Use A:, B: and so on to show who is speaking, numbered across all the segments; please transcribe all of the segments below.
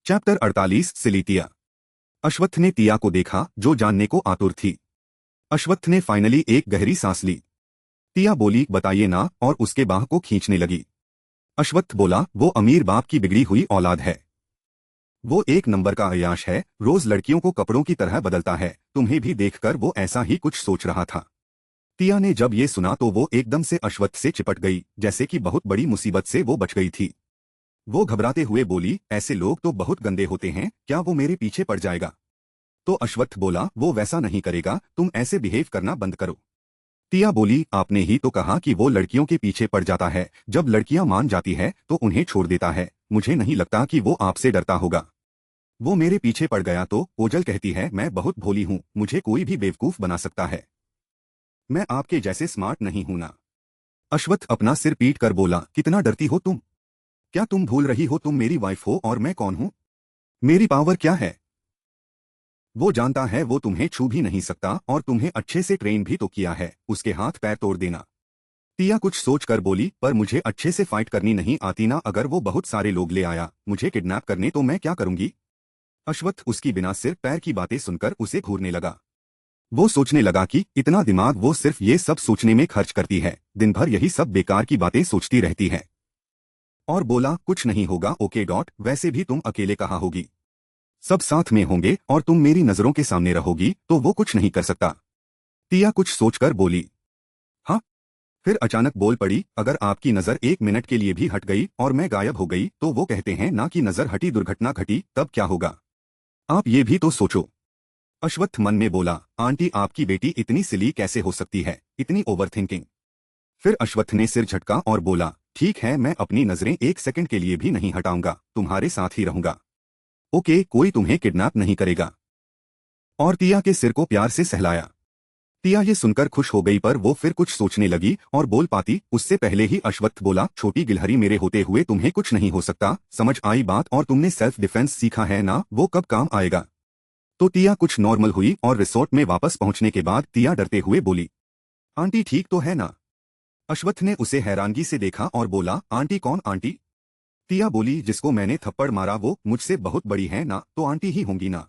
A: Chapter 48 सिलीतिया। अश्वत्थ ने तिया को देखा जो जानने को आतुर थी। अश्वत्थ ने फाइनली एक गहरी सांस ली। तिया बोली बताइए ना, और उसके बाह को खींचने लगी। अश्वत्थ बोला वो अमीर बाप की बिगड़ी हुई औलाद है। वो एक नंबर का अय्याश है, रोज लड़कियों को कपड़ों की तरह बदलता है। तुम्हें भी देखकर वो ऐसा ही कुछ सोच रहा था। तिया ने जब ये सुना तो वो एकदम से अश्वत्थ से चिपट गई, जैसे कि बहुत बड़ी मुसीबत से वो बच गई थी। वो घबराते हुए बोली ऐसे लोग तो बहुत गंदे होते हैं, क्या वो मेरे पीछे पड़ जाएगा? तो अश्वत्थ बोला वो वैसा नहीं करेगा, तुम ऐसे बिहेव करना बंद करो। तिया बोली आपने ही तो कहा कि वो लड़कियों के पीछे पड़ जाता है, जब लड़कियां मान जाती है तो उन्हें छोड़ देता है। मुझे नहीं लगता कि वो आपसे डरता होगा। वो मेरे पीछे पड़ गया तो ओजल कहती है मैं बहुत भोली हूँ, मुझे कोई भी बेवकूफ बना सकता है। मैं आपके जैसे स्मार्ट नहीं हूं ना। अश्वत्थ अपना सिर पीट कर बोला कितना डरती हो तुम? क्या तुम भूल रही हो तुम मेरी वाइफ हो और मैं कौन हूं? मेरी पावर क्या है? वो जानता है वो तुम्हें छू भी नहीं सकता, और तुम्हें अच्छे से ट्रेन भी तो किया है, उसके हाथ पैर तोड़ देना। तिया कुछ सोचकर बोली पर मुझे अच्छे से फाइट करनी नहीं आती ना, अगर वो बहुत सारे लोग ले आया मुझे किडनैप करने तो मैं क्या करूंगी? अश्वत्थ उसकी बिना सिर पैर की बातें सुनकर उसे घूरने लगा। वो सोचने लगा कि इतना दिमाग वो सिर्फ ये सब सोचने में खर्च करती है, दिन भर यही सब बेकार की बातें सोचती रहती है। और बोला कुछ नहीं होगा ओके डॉट, वैसे भी तुम अकेले कहाँ होगी, सब साथ में होंगे और तुम मेरी नजरों के सामने रहोगी तो वो कुछ नहीं कर सकता। तिया कुछ सोचकर बोली हाँ। फिर अचानक बोल पड़ी अगर आपकी नजर 1 मिनट के लिए भी हट गई और मैं गायब हो गई तो वो कहते हैं ना कि नजर हटी दुर्घटना घटी, तब क्या होगा? आप ये भी तो सोचो। अश्वत्थ मन में बोला आंटी आपकी बेटी इतनी सिली कैसे हो सकती है, इतनी ओवर थिंकिंग। फिर अश्वत्थ ने सिर झटका और बोला ठीक है मैं अपनी नजरें 1 सेकंड के लिए भी नहीं हटाऊंगा, तुम्हारे साथ ही रहूंगा। ओके कोई तुम्हें किडनैप नहीं करेगा। और तिया के सिर को प्यार से सहलाया। तिया ये सुनकर खुश हो गई पर वो फिर कुछ सोचने लगी और बोल पाती उससे पहले ही अश्वत्थ बोला छोटी गिलहरी मेरे होते हुए तुम्हें कुछ नहीं हो सकता, समझ आई बात? और तुमने सेल्फ डिफेंस सीखा है ना, वो कब काम आएगा? तो तिया कुछ नॉर्मल हुई और रिसोर्ट में वापस पहुंचने के बाद तिया डरते हुए बोली आंटी ठीक तो है ना? अश्वत्थ ने उसे हैरानगी से देखा और बोला आंटी कौन आंटी? तिया बोली जिसको मैंने थप्पड़ मारा वो मुझसे बहुत बड़ी है ना, तो आंटी ही होंगी ना।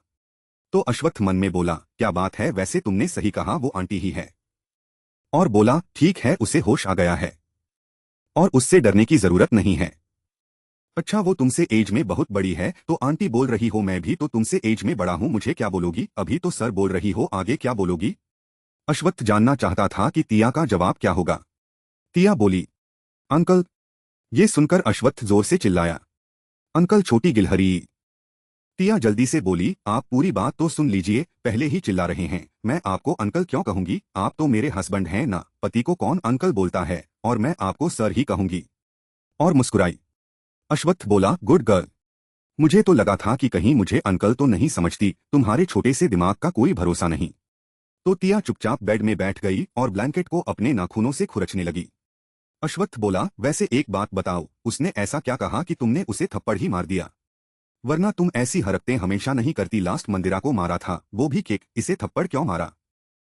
A: तो अश्वत्थ मन में बोला क्या बात है, वैसे तुमने सही कहा वो आंटी ही है। और बोला ठीक है उसे होश आ गया है और उससे डरने की जरूरत नहीं है। अच्छा वो तुमसे एज में बहुत बड़ी है तो आंटी बोल रही हो, मैं भी तो तुमसे एज में बड़ा हूं, मुझे क्या बोलोगी? अभी तो सर बोल रही हो, आगे क्या बोलोगी? अश्वत्थ जानना चाहता था कि तिया का जवाब क्या होगा। तिया बोली अंकल। ये सुनकर अश्वत्थ जोर से चिल्लाया अंकल छोटी गिलहरी। तिया जल्दी से बोली आप पूरी बात तो सुन लीजिए, पहले ही चिल्ला रहे हैं, मैं आपको अंकल क्यों कहूंगी, आप तो मेरे हस्बैंड हैं ना, पति को कौन अंकल बोलता है, और मैं आपको सर ही कहूंगी। और मुस्कुराई। अश्वत्थ बोला गुड गर्ल, मुझे तो लगा था कि कहीं मुझे अंकल तो नहीं समझती, तुम्हारे छोटे से दिमाग का कोई भरोसा नहीं। तो तिया चुपचाप बेड में बैठ गई और ब्लैंकेट को अपने नाखूनों से खुरचने लगी। अश्वत्थ बोला वैसे एक बात बताओ, उसने ऐसा क्या कहा कि तुमने उसे थप्पड़ ही मार दिया? वरना तुम ऐसी हरकतें हमेशा नहीं करती, लास्ट मंदिरा को मारा था वो भी किक, इसे थप्पड़ क्यों मारा?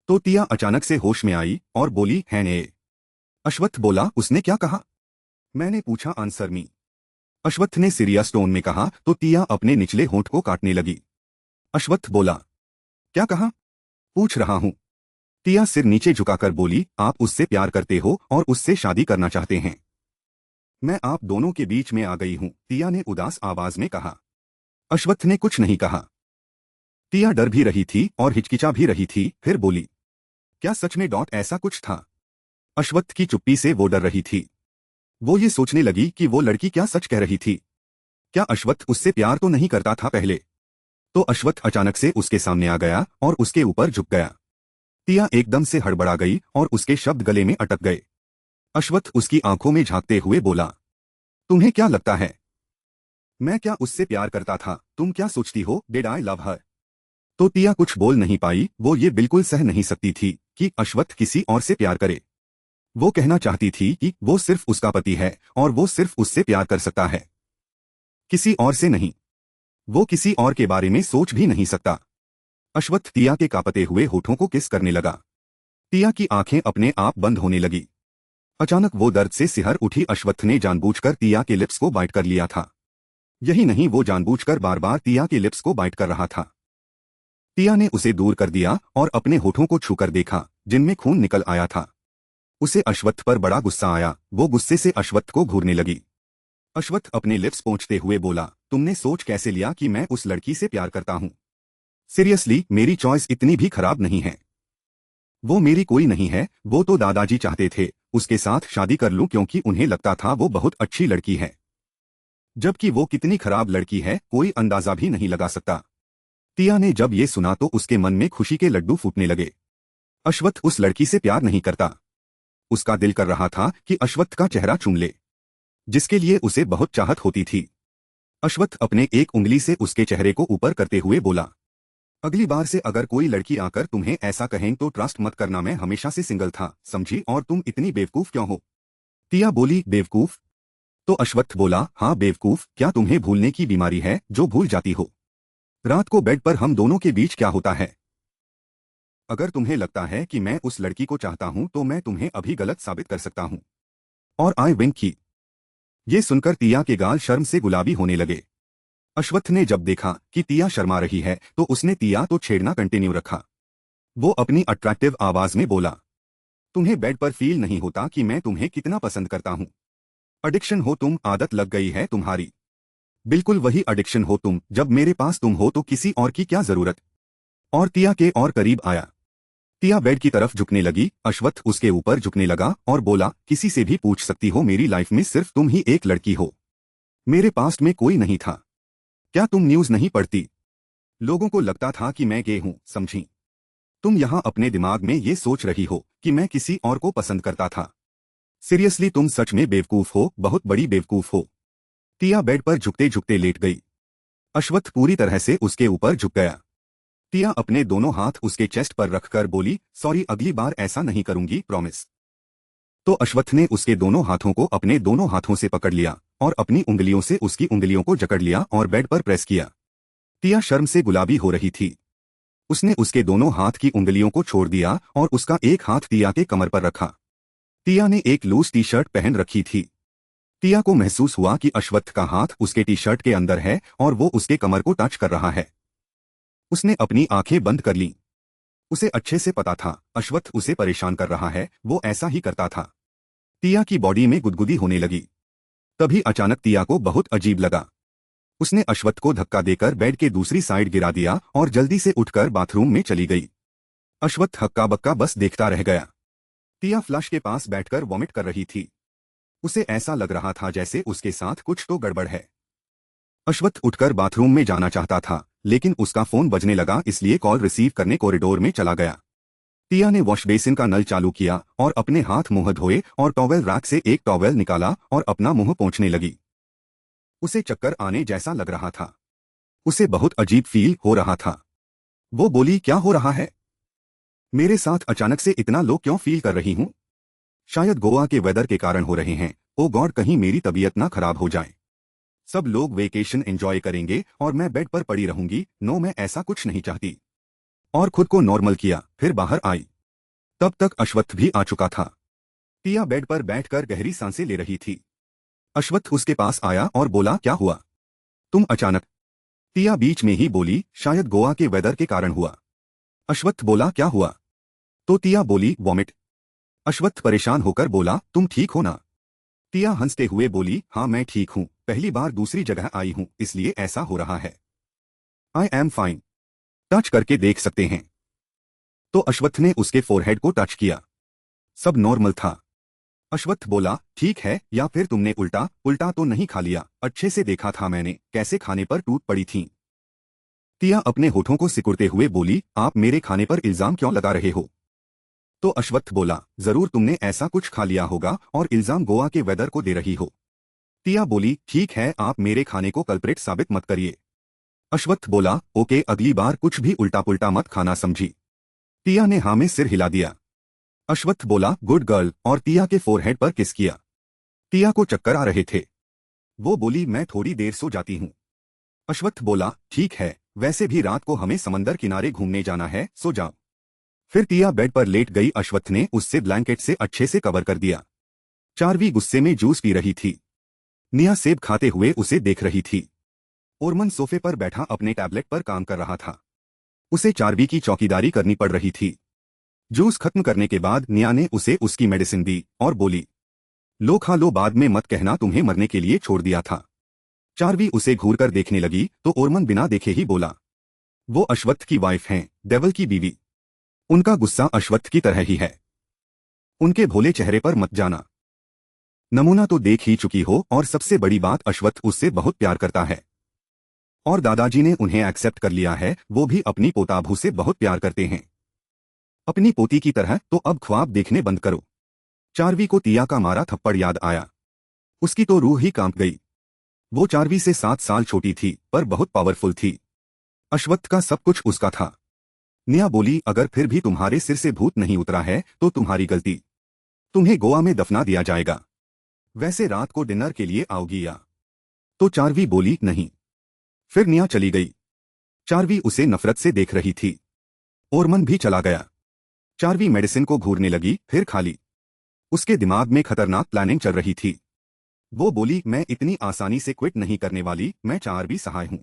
A: तो तिया अचानक से होश में आई और बोली है ने। अश्वत्थ बोला उसने क्या कहा? मैंने पूछा आंसर मी। अश्वत्थ ने सीरियस टोन में कहा तो तिया अपने निचले होंठ को काटने लगी। अश्वत्थ बोला क्या कहा? पूछ रहा हूं। तिया सिर नीचे झुकाकर बोली आप उससे प्यार करते हो और उससे शादी करना चाहते हैं। मैं आप दोनों के बीच में आ गई हूं, तिया ने उदास आवाज में कहा। अश्वत्थ ने कुछ नहीं कहा। तिया डर भी रही थी और हिचकिचा भी रही थी, फिर बोली क्या सच में डॉट ऐसा कुछ था? अश्वत्थ की चुप्पी से वो डर रही थी। वो ये सोचने लगी कि वो लड़की क्या सच कह रही थी। क्या अश्वत्थ उससे प्यार तो नहीं करता था पहले? तो अश्वत्थ अचानक से उसके सामने आ गया और उसके ऊपर झुक गया। तिया एकदम से हड़बड़ा गई और उसके शब्द गले में अटक गए। अश्वत्थ उसकी आंखों में झांकते हुए बोला तुम्हें क्या लगता है मैं क्या उससे प्यार करता था? तुम क्या सोचती हो, डिड आई लव हर? तो तिया कुछ बोल नहीं पाई, वो ये बिल्कुल सह नहीं सकती थी कि अश्वत्थ किसी और से प्यार करे। वो कहना चाहती थी कि वो सिर्फ उसका पति है और वो सिर्फ उससे प्यार कर सकता है, किसी और से नहीं। वो किसी और के बारे में सोच भी नहीं सकता। अश्वत्थ तिया के कांपते हुए होठों को किस करने लगा। तिया की आंखें अपने आप बंद होने लगी। अचानक वो दर्द से सिहर उठी। अश्वत्थ ने जानबूझकर तिया के लिप्स को बाइट कर लिया था। यही नहीं, वो जानबूझकर बार बार टिया के लिप्स को बाइट कर रहा था। टिया ने उसे दूर कर दिया और अपने होठों को छूकर देखा, जिनमें खून निकल आया था। उसे अश्वत्थ पर बड़ा गुस्सा आया। वो गुस्से से अश्वत्थ को घूरने लगी। अश्वत्थ अपने लिप्स पोंछते हुए बोला, तुमने सोच कैसे लिया कि मैं उस लड़की से प्यार करता हूं? सीरियसली, मेरी चॉइस इतनी भी खराब नहीं है। वो मेरी कोई नहीं है। वो तो दादाजी चाहते थे उसके साथ शादी कर लूं, क्योंकि उन्हें लगता था वो बहुत अच्छी लड़की है। जबकि वो कितनी खराब लड़की है कोई अंदाजा भी नहीं लगा सकता। टिया ने जब ये सुना तो उसके मन में खुशी के लड्डू फूटने लगे। अश्वत्थ उस लड़की से प्यार नहीं करता। उसका दिल कर रहा था कि अश्वत्थ का चेहरा चूम ले, जिसके लिए उसे बहुत चाहत होती थी। अश्वत्थ अपने एक उंगली से उसके चेहरे को ऊपर करते हुए बोला, अगली बार से अगर कोई लड़की आकर तुम्हें ऐसा कहें तो ट्रस्ट मत करना, मैं हमेशा से सिंगल था, समझी? और तुम इतनी बेवकूफ क्यों हो? टिया बोली, बेवकूफ? तो अश्वत्थ बोला, हाँ बेवकूफ। क्या तुम्हें भूलने की बीमारी है जो भूल जाती हो? रात को बेड पर हम दोनों के बीच क्या होता है? अगर तुम्हें लगता है कि मैं उस लड़की को चाहता हूं तो मैं तुम्हें अभी गलत साबित कर सकता हूं। और आई विंक की। ये सुनकर टिया के गाल शर्म से गुलाबी होने लगे। अश्वत्थ ने जब देखा कि टिया शर्मा रही है तो उसने टिया तो छेड़ना कंटिन्यू रखा। वो अपनी अट्रैक्टिव आवाज में बोला, तुम्हें बेड पर फील नहीं होता कि मैं तुम्हें कितना पसंद करता हूं? एडिक्शन हो तुम, आदत लग गई है तुम्हारी। बिल्कुल वही एडिक्शन हो तुम। जब मेरे पास तुम हो तो किसी और की क्या जरूरत? और टिया के और करीब आया। टिया बेड की तरफ झुकने लगी। अश्वत्थ उसके ऊपर झुकने लगा और बोला, किसी से भी पूछ सकती हो, मेरी लाइफ में सिर्फ तुम ही एक लड़की हो। मेरे पास्ट में कोई नहीं था। क्या तुम न्यूज नहीं पढ़ती? लोगों को लगता था कि मैं गे हूं, समझी? तुम यहां अपने दिमाग में ये सोच रही हो कि मैं किसी और को पसंद करता था। सीरियसली तुम सच में बेवकूफ हो, बहुत बड़ी बेवकूफ हो। टिया बेड पर झुकते झुकते लेट गई। अश्वत्थ पूरी तरह से उसके ऊपर झुक गया। टिया अपने दोनों हाथ उसके चेस्ट पर रखकर बोली, सॉरी, अगली बार ऐसा नहीं करूंगी, प्रॉमिस। तो अश्वत्थ ने उसके दोनों हाथों को अपने दोनों हाथों से पकड़ लिया और अपनी उंगलियों से उसकी उंगलियों को जकड़ लिया और बेड पर प्रेस किया। टिया शर्म से गुलाबी हो रही थी। उसने उसके दोनों हाथ की उंगलियों को छोड़ दिया और उसका एक हाथ टिया के कमर पर रखा। टिया ने एक लूज टी शर्ट पहन रखी थी। टिया को महसूस हुआ कि अश्वत्थ का हाथ उसके टी शर्ट के अंदर है और वो उसके कमर को टच कर रहा है। उसने अपनी आंखें बंद कर लीं। उसे अच्छे से पता था अश्वत्थ उसे परेशान कर रहा है, वो ऐसा ही करता था। टिया की बॉडी में गुदगुदी होने लगी। तभी अचानक टिया को बहुत अजीब लगा। उसने अश्वत्थ को धक्का देकर बेड के दूसरी साइड गिरा दिया और जल्दी से उठकर बाथरूम में चली गई। अश्वत्थ हक्का बक्का बस देखता रह गया। टिया फ्लश के पास बैठकर वॉमिट कर रही थी। उसे ऐसा लग रहा था जैसे उसके साथ कुछ तो गड़बड़ है। अश्वत्थ उठकर बाथरूम में जाना चाहता था, लेकिन उसका फोन बजने लगा, इसलिए कॉल रिसीव करने कॉरिडोर में चला गया। टिया ने वॉश बेसिन का नल चालू किया और अपने हाथ मुंह धोए और टॉवेल रैक से एक टॉवेल निकाला और अपना मुंह पोंछने लगी। उसे चक्कर आने जैसा लग रहा था। उसे बहुत अजीब फील हो रहा था। वो बोली, क्या हो रहा है? मेरे साथ अचानक से इतना लो क्यों फील कर रही हूं? शायद गोवा के वेदर के कारण हो रहे हैं। ओ गॉड, कहीं मेरी तबीयत ना खराब हो जाए। सब लोग वेकेशन एंजॉय करेंगे और मैं बेड पर पड़ी रहूंगी। नो, मैं ऐसा कुछ नहीं चाहती। और खुद को नॉर्मल किया, फिर बाहर आई। तब तक अश्वत्थ भी आ चुका था। टिया बेड पर बैठकर गहरी सांसें ले रही थी। अश्वत्थ उसके पास आया और बोला, क्या हुआ? तुम अचानक? टिया बीच में ही बोली, शायद गोवा के वेदर के कारण हुआ। अश्वत्थ बोला, क्या हुआ? तो टिया बोली, वॉमिट। अश्वत्थ परेशान होकर बोला, तुम ठीक हो ना? टिया हंसते हुए बोली, हाँ मैं ठीक हूँ, पहली बार दूसरी जगह आई हूँ इसलिए ऐसा हो रहा है। I am fine. टच करके देख सकते हैं? तो अश्वत्थ ने उसके फोरहेड को टच किया। सब नॉर्मल था। अश्वत्थ बोला, ठीक है, या फिर तुमने उल्टा उल्टा तो नहीं खा लिया? अच्छे से देखा था मैंने कैसे खाने पर टूट पड़ी थी। टिया अपने होठों को सिकुड़ते हुए बोली, आप मेरे खाने पर इल्जाम क्यों लगा रहे हो? तो अश्वत्थ बोला, जरूर तुमने ऐसा कुछ खा लिया होगा और इल्जाम गोवा के वेदर को दे रही हो। टिया बोली, ठीक है, आप मेरे खाने को कल्प्रिट साबित मत करिए। अश्वत्थ बोला, ओके, अगली बार कुछ भी उल्टा पुल्टा मत खाना, समझी? टिया ने हाँ में सिर हिला दिया। अश्वत्थ बोला, गुड गर्ल, और टिया के फोरहेड पर किस किया। टिया को चक्कर आ रहे थे। वो बोली, मैं थोड़ी देर सो जाती हूँ। अश्वत्थ बोला, ठीक है, वैसे भी रात को हमें समंदर किनारे घूमने जाना है, सो जाओ। फिर टिया बेड पर लेट गई। अश्वत्थ ने उससे ब्लैंकेट से अच्छे से कवर कर दिया। चार्वी गुस्से में जूस पी रही थी। निया सेब खाते हुए उसे देख रही थी। ओरमन सोफे पर बैठा अपने टैबलेट पर काम कर रहा था। उसे चार्वी की चौकीदारी करनी पड़ रही थी। जूस खत्म करने के बाद निया ने उसे उसकी मेडिसिन दी और बोली, लो खा लो, बाद में मत कहना तुम्हें मरने के लिए छोड़ दिया था। चार्वी उसे घूरकर देखने लगी तो ओरमन बिना देखे ही बोला, वो अश्वत्थ की वाइफ हैं, डेवल की बीवी। उनका गुस्सा अश्वत्थ की तरह ही है। उनके भोले चेहरे पर मत जाना। नमूना तो देख ही चुकी हो, और सबसे बड़ी बात अश्वत्थ उससे बहुत प्यार करता है। और दादाजी ने उन्हें एक्सेप्ट कर लिया है, वो भी अपनी पोताभू से बहुत प्यार करते हैं, अपनी पोती की तरह। तो अब ख्वाब देखने बंद करो। चार्वी को तिया का मारा थप्पड़ याद आया। उसकी तो रूह ही कांप गई। वो चार्वी से 7 साल छोटी थी, पर बहुत पावरफुल थी। अश्वत्थ का सब कुछ उसका था। निया बोली, अगर फिर भी तुम्हारे सिर से भूत नहीं उतरा है तो तुम्हारी गलती। तुम्हें गोवा में दफना दिया जाएगा। वैसे रात को डिनर के लिए आओगी या? तो चार्वी बोली, नहीं। फिर निया चली गई। चार्वी उसे नफरत से देख रही थी। ओरमन भी चला गया। चार्वी मेडिसिन को घूरने लगी, फिर खाली। उसके दिमाग में खतरनाक प्लानिंग चल रही थी। वो बोली, मैं इतनी आसानी से क्विट नहीं करने वाली, मैं चार्वी सहाय हूं।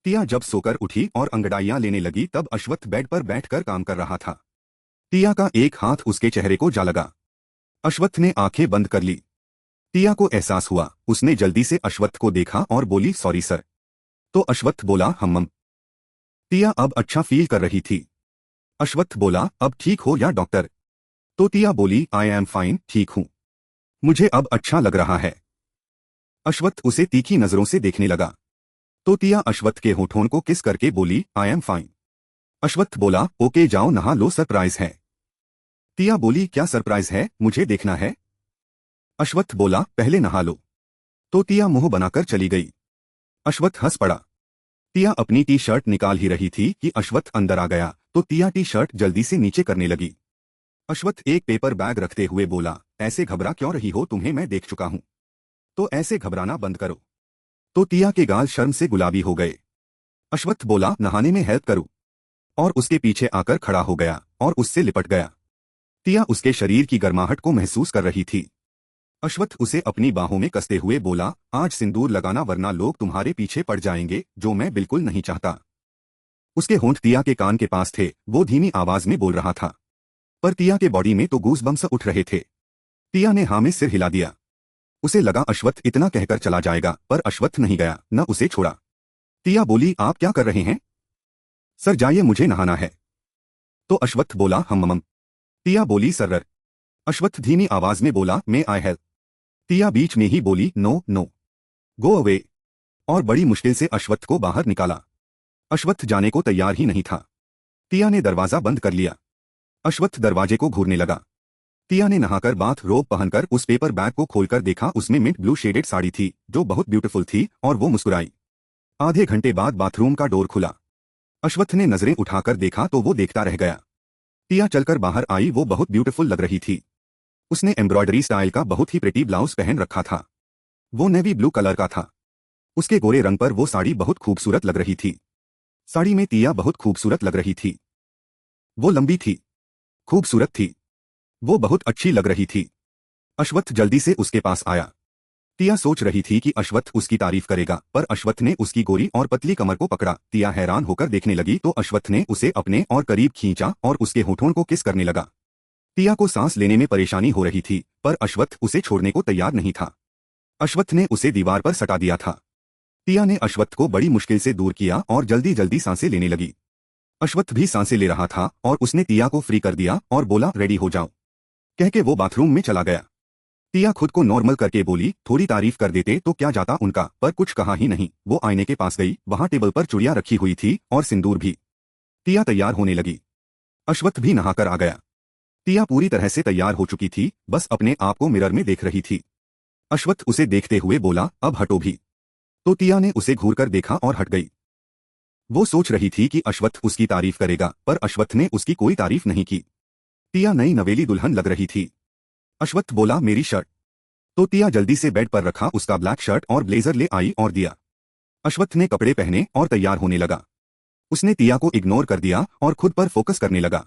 A: टिया जब सोकर उठी और अंगड़ाइयां लेने लगी तब अश्वत्थ बेड पर बैठकर काम कर रहा था। टिया का एक हाथ उसके चेहरे को जा लगा। अश्वत्थ ने आंखें बंद कर ली। टिया को एहसास हुआ। उसने जल्दी से अश्वत्थ को देखा और बोली, सॉरी सर। तो अश्वत्थ बोला, हम्म। टिया अब अच्छा फील कर रही थी। अश्वत्थ बोला, अब ठीक हो या डॉक्टर? तो टिया बोली, आई एम फाइन, ठीक हूं। मुझे अब अच्छा लग रहा है। अश्वत्थ उसे तीखी नजरों से देखने लगा। तो टिया अश्वत्थ के होठों को किस करके बोली, आई एम फाइन। अश्वत्थ बोला, ओके जाओ नहा लो, सरप्राइज है। टिया बोली, क्या सरप्राइज है, मुझे देखना है। अश्वत्थ बोला, पहले नहा लो। तो टिया मुंह बनाकर चली गई। अश्वत्थ हंस पड़ा। टिया अपनी टी शर्ट निकाल ही रही थी कि अश्वत्थ अंदर आ गया, तो टिया टी शर्ट जल्दी से नीचे करने लगी। अश्वत्थ एक पेपर बैग रखते हुए बोला, ऐसे घबरा क्यों रही हो, तुम्हें मैं देख चुका हूं। तो ऐसे घबराना बंद करो। तो टिया के गाल शर्म से गुलाबी हो गए। अश्वत्थ बोला, नहाने में हेल्प करूं? और उसके पीछे आकर खड़ा हो गया और उससे लिपट गया। टिया उसके शरीर की गर्माहट को महसूस कर रही थी। अश्वत्थ उसे अपनी बाहों में कसते हुए बोला, आज सिंदूर लगाना वरना लोग तुम्हारे पीछे पड़ जाएंगे, जो मैं बिल्कुल नहीं चाहता। उसके होंठ टिया के कान के पास थे। वो धीमी आवाज में बोल रहा था, पर टिया के बॉडी में तो गूज़बम्स उठ रहे थे। टिया ने हाँ में सिर हिला दिया। उसे लगा अश्वत्थ इतना कहकर चला जाएगा, पर अश्वत्थ नहीं गया, न उसे छोड़ा। टिया बोली, आप क्या कर रहे हैं? सर जाइए, मुझे नहाना है। तो अश्वत्थ बोला, हम। टिया बोली, सर। अश्वत्थ धीमी आवाज में बोला, मैं आई हेल्प। टिया बीच में ही बोली, नो नो, गो अवे। और बड़ी मुश्किल से अश्वत्थ को बाहर निकाला। अश्वत्थ जाने को तैयार ही नहीं था। टिया ने दरवाजा बंद कर लिया। अश्वत्थ दरवाजे को घूरने लगा। टिया ने नहाकर बाथ रोब पहनकर उस पेपर बैग को खोलकर देखा। उसमें मिंट ब्लू शेडेड साड़ी थी, जो बहुत ब्यूटीफुल थी, और वो मुस्कुराई। आधे घंटे बाद बाथरूम का डोर खुला। अश्वत्थ ने नजरें उठाकर देखा तो वो देखता रह गया। टिया चलकर बाहर आई। वो बहुत ब्यूटीफुल लग रही थी। उसने एम्ब्रॉयडरी स्टाइल का बहुत ही प्रिटी ब्लाउज पहन रखा था। वो नेवी ब्लू कलर का था। उसके गोरे रंग पर वो साड़ी बहुत खूबसूरत लग रही थी। साड़ी में टिया बहुत खूबसूरत लग रही थी। वो लंबी थी, खूबसूरत थी, वो बहुत अच्छी लग रही थी। अश्वत्थ जल्दी से उसके पास आया। टिया सोच रही थी कि अश्वत्थ उसकी तारीफ करेगा, पर अश्वत्थ ने उसकी गोरी और पतली कमर को पकड़ा। टिया हैरान होकर देखने लगी तो अश्वत्थ ने उसे अपने और करीब खींचा और उसके होठों को किस करने लगा। टिया को सांस लेने में परेशानी हो रही थी, पर अश्वत्थ उसे छोड़ने को तैयार नहीं था। अश्वत्थ ने उसे दीवार पर सटा दिया था। टिया ने अश्वत्थ को बड़ी मुश्किल से दूर किया और जल्दी जल्दी सांसें लेने लगी। अश्वत्थ भी सांसें ले रहा था और उसने टिया को फ्री कर दिया और बोला, रेडी हो जाओ, कह के वो बाथरूम में चला गया। टिया खुद को नॉर्मल करके बोली, थोड़ी तारीफ कर देते तो क्या जाता उनका, पर कुछ कहा ही नहीं। वो आईने के पास गई। वहां टेबल पर चूड़ियां रखी हुई थी और सिंदूर भी। टिया तैयार होने लगी। अश्वत्थ भी नहाकर आ गया। टिया पूरी तरह से तैयार हो चुकी थी, बस अपने आप को मिरर में देख रही थी। अश्वत्थ उसे देखते हुए बोला, अब हटो भी। तो टिया ने उसे घूरकर देखा और हट गई। वो सोच रही थी कि अश्वत्थ उसकी तारीफ करेगा, पर अश्वत्थ ने उसकी कोई तारीफ नहीं की। टिया नई नवेली दुल्हन लग रही थी। अश्वत्थ बोला, मेरी शर्ट। तो टिया जल्दी से बेड पर रखा उसका ब्लैक शर्ट और ब्लेजर ले आई और दिया। अश्वत्थ ने कपड़े पहने और तैयार होने लगा। उसने टिया को इग्नोर कर दिया और खुद पर फोकस करने लगा।